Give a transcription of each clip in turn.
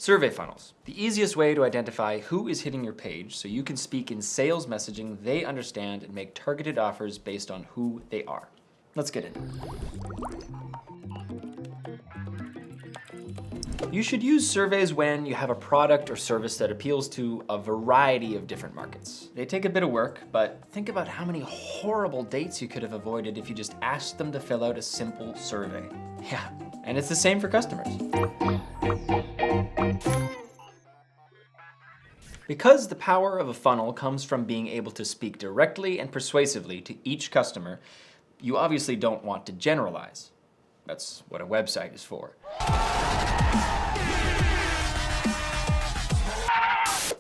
Survey funnels, the easiest way to identify who is hitting your page so you can speak in sales messaging they understand and make targeted offers based on who they are. Let's get into it. You should use surveys when you have a product or service that appeals to a variety of different markets. They take a bit of work, but think about how many horrible dates you could have avoided if you just asked them to fill out a simple survey. Yeah, and it's the same for customers. Because the power of a funnel comes from being able to speak directly and persuasively to each customer, you obviously don't want to generalize. That's what a website is for.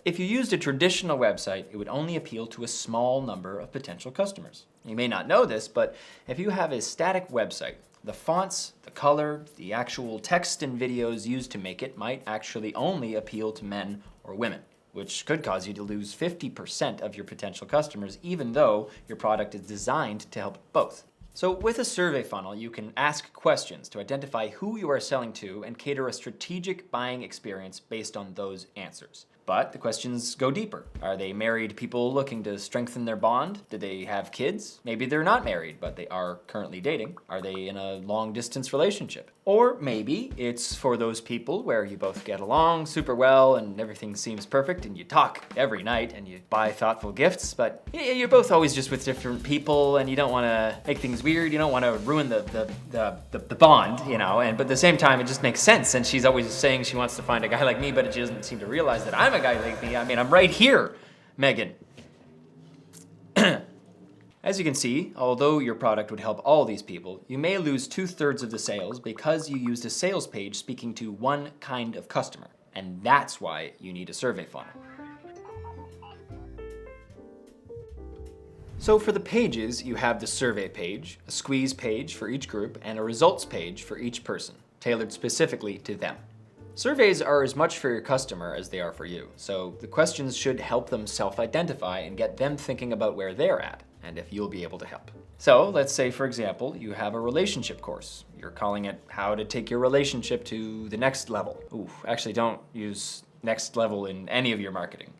If you used a traditional website, it would only appeal to a small number of potential customers. You may not know this, but if you have a static website, the fonts, the color, the actual text and videos used to make it might actually only appeal to men or women, which could cause you to lose 50% of your potential customers, even though your product is designed to help both. So with a survey funnel, you can ask questions to identify who you are selling to and cater a strategic buying experience based on those answers. But the questions go deeper. Are they married people looking to strengthen their bond? Do they have kids? Maybe they're not married, but they are currently dating. Are they in a long-distance relationship? Or maybe it's for those people where you both get along super well and everything seems perfect and you talk every night and you buy thoughtful gifts, but you're both always just with different people and you don't want to make things weird. You don't want to ruin the bond, you know, but at the same time, it just makes sense. And she's always saying she wants to find a guy like me, but she doesn't seem to realize that I'm a guy like me. I mean, I'm right here, Megan. As you can see, although your product would help all these people, you may lose 2/3 of the sales because you used a sales page speaking to one kind of customer. And that's why you need a survey funnel. So for the pages, you have the survey page, a squeeze page for each group, and a results page for each person, tailored specifically to them. Surveys are as much for your customer as they are for you, so the questions should help them self-identify and get them thinking about where they're at, and if you'll be able to help. So let's say, for example, you have a relationship course. You're calling it How to Take Your Relationship to the Next Level. Ooh, actually don't use next level in any of your marketing.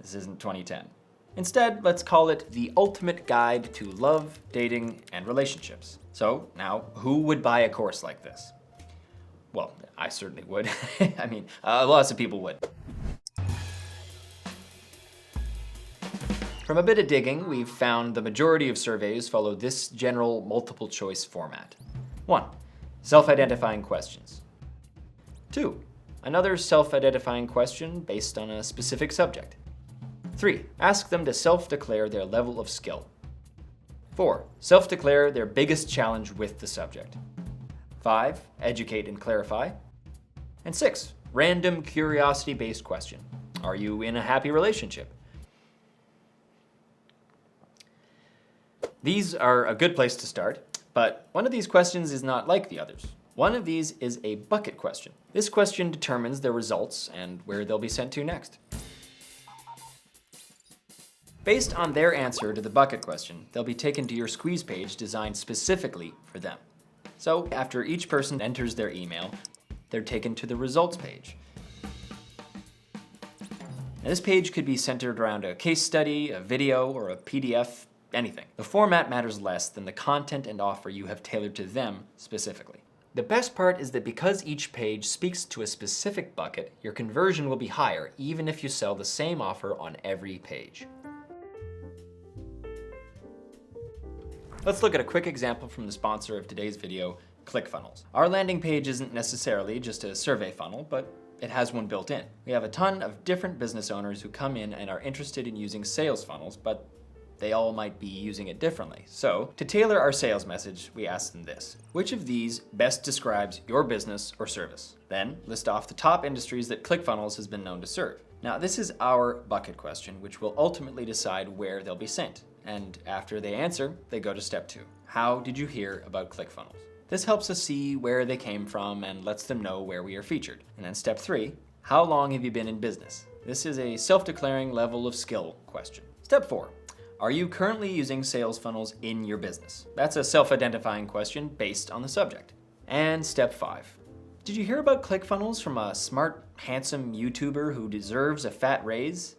This isn't 2010. Instead, let's call it The Ultimate Guide to Love, Dating, and Relationships. So now, who would buy a course like this? Well, I certainly would. I mean, lots of people would. From a bit of digging, we've found the majority of surveys follow this general multiple choice format. 1. Self-identifying questions. 2. Another self-identifying question based on a specific subject. 3. Ask them to self-declare their level of skill. 4. Self-declare their biggest challenge with the subject. 5. Educate and clarify. And 6. Random curiosity-based question. Are you in a happy relationship? These are a good place to start, but one of these questions is not like the others. One of these is a bucket question. This question determines their results and where they'll be sent to next. Based on their answer to the bucket question, they'll be taken to your squeeze page designed specifically for them. So after each person enters their email, they're taken to the results page. Now, this page could be centered around a case study, a video, or a PDF, anything. The format matters less than the content and offer you have tailored to them specifically. The best part is that because each page speaks to a specific bucket, your conversion will be higher even if you sell the same offer on every page. Let's look at a quick example from the sponsor of today's video, ClickFunnels. Our landing page isn't necessarily just a survey funnel, but it has one built in. We have a ton of different business owners who come in and are interested in using sales funnels, but they all might be using it differently. So, to tailor our sales message, we ask them this: which of these best describes your business or service? Then, list off the top industries that ClickFunnels has been known to serve. Now, this is our bucket question, which will ultimately decide where they'll be sent. And after they answer, they go to step 2. How did you hear about ClickFunnels? This helps us see where they came from and lets them know where we are featured. And then step 3, how long have you been in business? This is a self-declaring level of skill question. Step 4, are you currently using sales funnels in your business? That's a self-identifying question based on the subject. And step 5, Did you hear about ClickFunnels from a smart, handsome YouTuber who deserves a fat raise?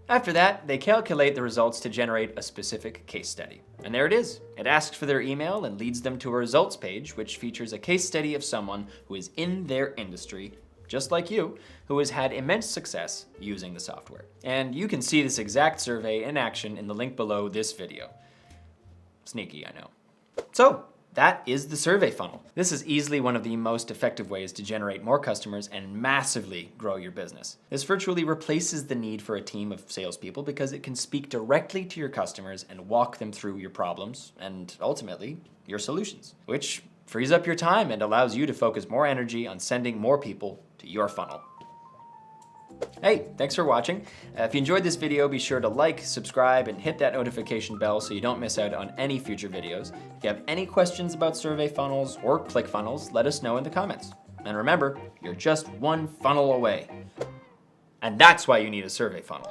After that, they calculate the results to generate a specific case study. And there it is. It asks for their email and leads them to a results page, which features a case study of someone who is in their industry, just like you, who has had immense success using the software. And you can see this exact survey in action in the link below this video. Sneaky, I know. So, that is the survey funnel. This is easily one of the most effective ways to generate more customers and massively grow your business. This virtually replaces the need for a team of salespeople because it can speak directly to your customers and walk them through your problems and ultimately your solutions, which frees up your time and allows you to focus more energy on sending more people to your funnel. Hey, thanks for watching. If you enjoyed this video, be sure to like, subscribe, and hit that notification bell so you don't miss out on any future videos. If you have any questions about survey funnels or ClickFunnels, let us know in the comments. And remember, you're just one funnel away. And that's why you need a survey funnel.